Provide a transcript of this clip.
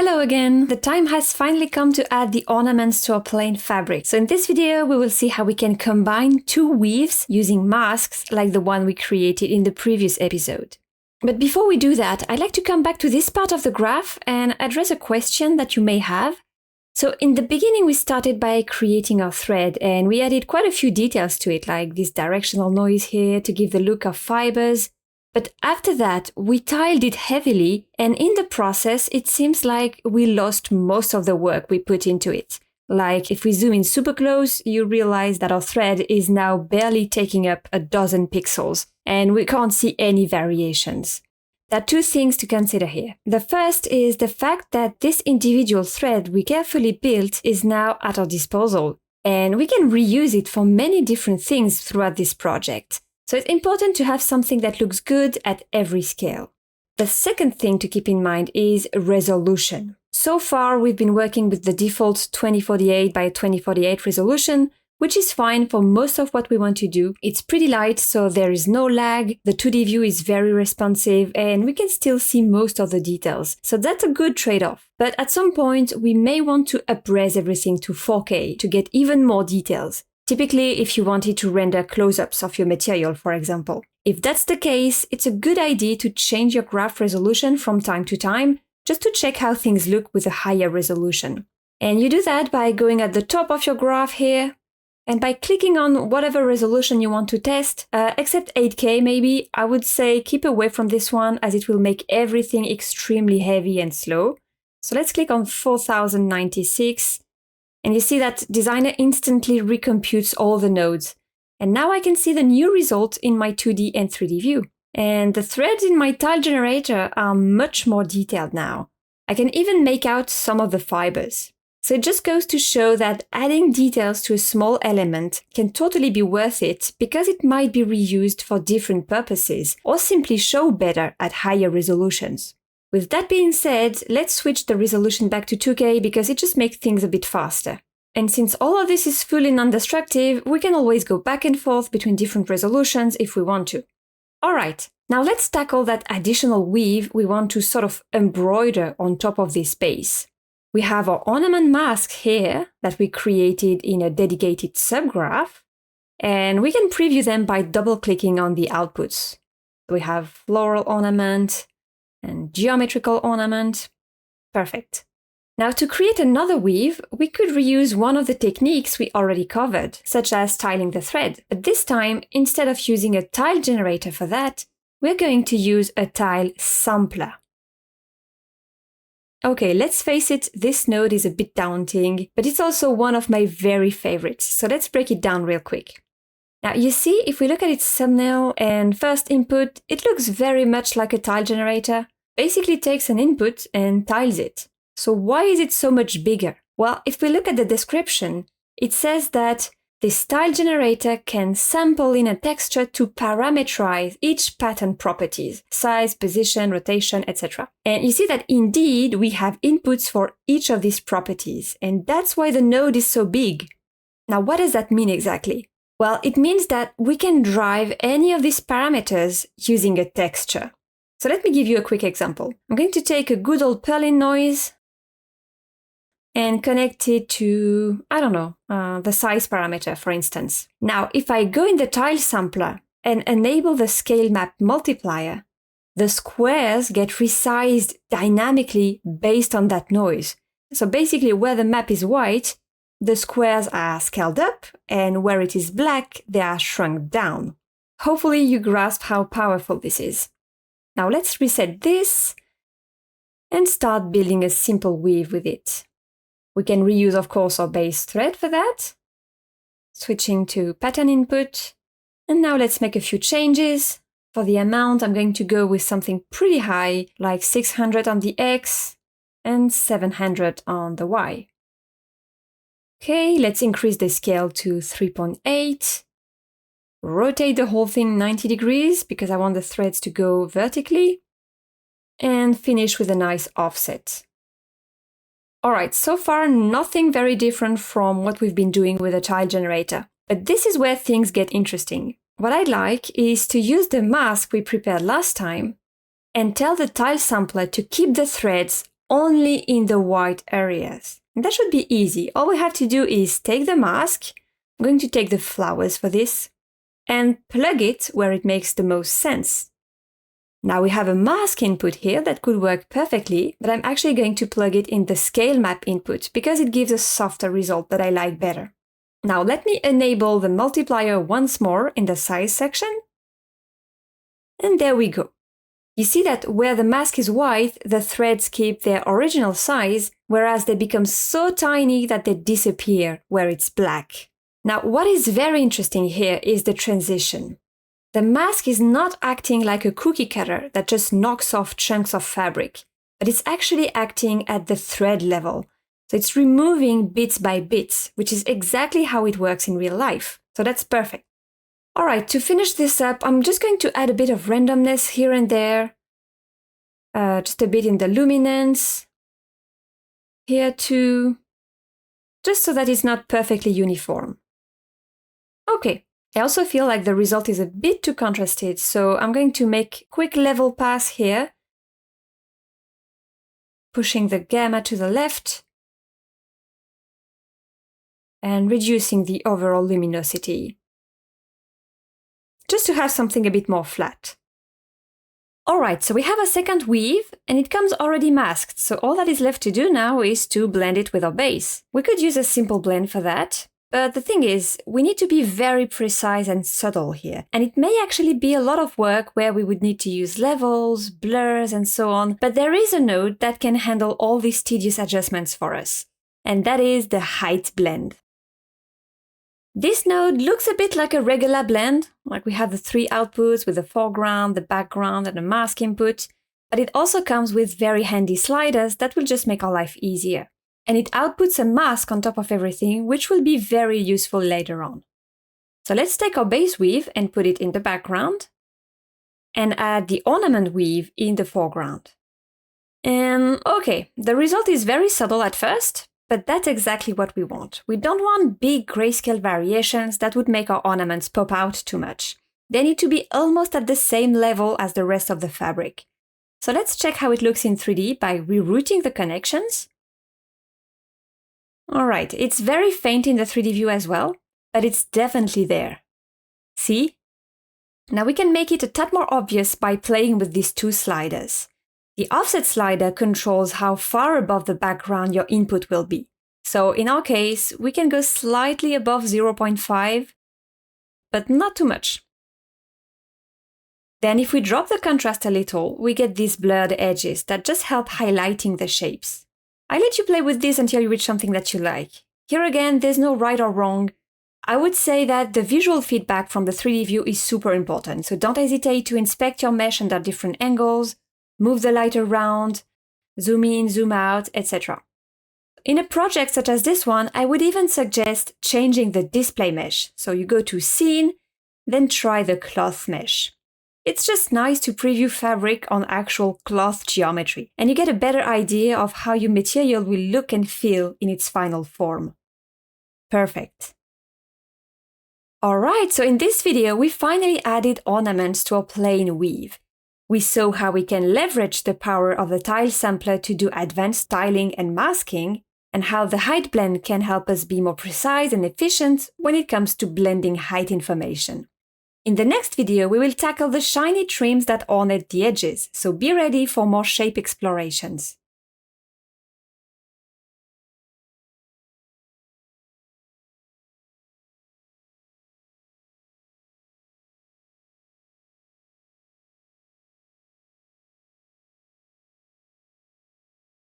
Hello again! The time has finally come to add the ornaments to our plain fabric. So in this video, we will see how we can combine two weaves using masks like the one we created in the previous episode. But before we do that, I'd like to come back to this part of the graph and address a question that you may have. So in the beginning, we started by creating our thread and we added quite a few details to it, like this directional noise here to give the look of fibers. But after that, we tiled it heavily, and in the process, it seems like we lost most of the work we put into it. Like if we zoom in super close, you realize that our thread is now barely taking up a dozen pixels, and we can't see any variations. There are two things to consider here. The first is the fact that this individual thread we carefully built is now at our disposal, and we can reuse it for many different things throughout this project. So it's important to have something that looks good at every scale. The second thing to keep in mind is resolution. So far, we've been working with the default 2048 by 2048 resolution, which is fine for most of what we want to do. It's pretty light, so there is no lag, the 2D view is very responsive, and we can still see most of the details. So that's a good trade-off. But at some point, we may want to up-res everything to 4K to get even more details. Typically, if you wanted to render close-ups of your material, for example. If that's the case, it's a good idea to change your graph resolution from time to time, just to check how things look with a higher resolution. And you do that by going at the top of your graph here, and by clicking on whatever resolution you want to test, except 8K maybe, I would say keep away from this one as it will make everything extremely heavy and slow. So let's click on 4096. And you see that Designer instantly recomputes all the nodes. And now I can see the new result in my 2D and 3D view. And the threads in my tile generator are much more detailed now. I can even make out some of the fibers. So it just goes to show that adding details to a small element can totally be worth it because it might be reused for different purposes or simply show better at higher resolutions. With that being said, let's switch the resolution back to 2K because it just makes things a bit faster. And since all of this is fully non-destructive, we can always go back and forth between different resolutions if we want to. Alright, now let's tackle that additional weave we want to sort of embroider on top of this base. We have our ornament mask here that we created in a dedicated subgraph, and we can preview them by double-clicking on the outputs. We have floral ornament, and geometrical ornament. Perfect. Now to create another weave, we could reuse one of the techniques we already covered, such as tiling the thread. But this time, instead of using a tile generator for that, we're going to use a tile sampler. Okay, let's face it, this node is a bit daunting, but it's also one of my very favorites, so let's break it down real quick. Now you see, if we look at its thumbnail and first input, it looks very much like a tile generator. Basically takes an input and tiles it. So why is it so much bigger? Well, if we look at the description, it says that this tile generator can sample in a texture to parameterize each pattern properties, size, position, rotation, etc. And you see that indeed we have inputs for each of these properties, and that's why the node is so big. Now what does that mean exactly? Well, it means that we can drive any of these parameters using a texture. So let me give you a quick example. I'm going to take a good old Perlin noise and connect it to, the size parameter, for instance. Now, if I go in the tile sampler and enable the scale map multiplier, the squares get resized dynamically based on that noise. So basically, where the map is white, the squares are scaled up, and where it is black, they are shrunk down. Hopefully you grasp how powerful this is. Now let's reset this and start building a simple weave with it. We can reuse, of course, our base thread for that. Switching to pattern input. And now let's make a few changes. For the amount, I'm going to go with something pretty high, like 600 on the X and 700 on the Y. Okay, let's increase the scale to 3.8. Rotate the whole thing 90 degrees because I want the threads to go vertically. And finish with a nice offset. Alright, so far nothing very different from what we've been doing with a tile generator. But this is where things get interesting. What I'd like is to use the mask we prepared last time and tell the tile sampler to keep the threads only in the white areas. And that should be easy. All we have to do is take the mask. I'm going to take the flowers for this and plug it where it makes the most sense. Now we have a mask input here that could work perfectly, but I'm actually going to plug it in the scale map input because it gives a softer result that I like better. Now let me enable the multiplier once more in the size section. And there we go. You see that where the mask is white, the threads keep their original size, whereas they become so tiny that they disappear where it's black. Now, what is very interesting here is the transition. The mask is not acting like a cookie cutter that just knocks off chunks of fabric, but it's actually acting at the thread level. So it's removing bits by bits, which is exactly how it works in real life. So that's perfect. All right, to finish this up, I'm just going to add a bit of randomness here and there. Just a bit in the luminance. Here too. Just so that it's not perfectly uniform. Okay. I also feel like the result is a bit too contrasted, so I'm going to make a quick level pass here, pushing the gamma to the left and reducing the overall luminosity, just to have something a bit more flat. Alright, so we have a second weave and it comes already masked, so all that is left to do now is to blend it with our base. We could use a simple blend for that. But the thing is, we need to be very precise and subtle here. And it may actually be a lot of work where we would need to use levels, blurs, and so on. But there is a node that can handle all these tedious adjustments for us. And that is the height blend. This node looks a bit like a regular blend, like we have the three outputs with the foreground, the background, and the mask input. But it also comes with very handy sliders that will just make our life easier. And it outputs a mask on top of everything, which will be very useful later on. So let's take our base weave and put it in the background, and add the ornament weave in the foreground. And okay, the result is very subtle at first, but that's exactly what we want. We don't want big grayscale variations that would make our ornaments pop out too much. They need to be almost at the same level as the rest of the fabric. So let's check how it looks in 3D by rerouting the connections. Alright, it's very faint in the 3D view as well, but it's definitely there. See? Now we can make it a tad more obvious by playing with these two sliders. The offset slider controls how far above the background your input will be. So in our case, we can go slightly above 0.5, but not too much. Then if we drop the contrast a little, we get these blurred edges that just help highlighting the shapes. I let you play with this until you reach something that you like. Here again, there's no right or wrong. I would say that the visual feedback from the 3D view is super important, so don't hesitate to inspect your mesh under different angles, move the light around, zoom in, zoom out, etc. In a project such as this one, I would even suggest changing the display mesh. So you go to Scene, then try the cloth mesh. It's just nice to preview fabric on actual cloth geometry, and you get a better idea of how your material will look and feel in its final form. Perfect. Alright, so in this video, we finally added ornaments to our plain weave. We saw how we can leverage the power of the tile sampler to do advanced styling and masking, and how the height blend can help us be more precise and efficient when it comes to blending height information. In the next video, we will tackle the shiny trims that ornate the edges, so be ready for more shape explorations.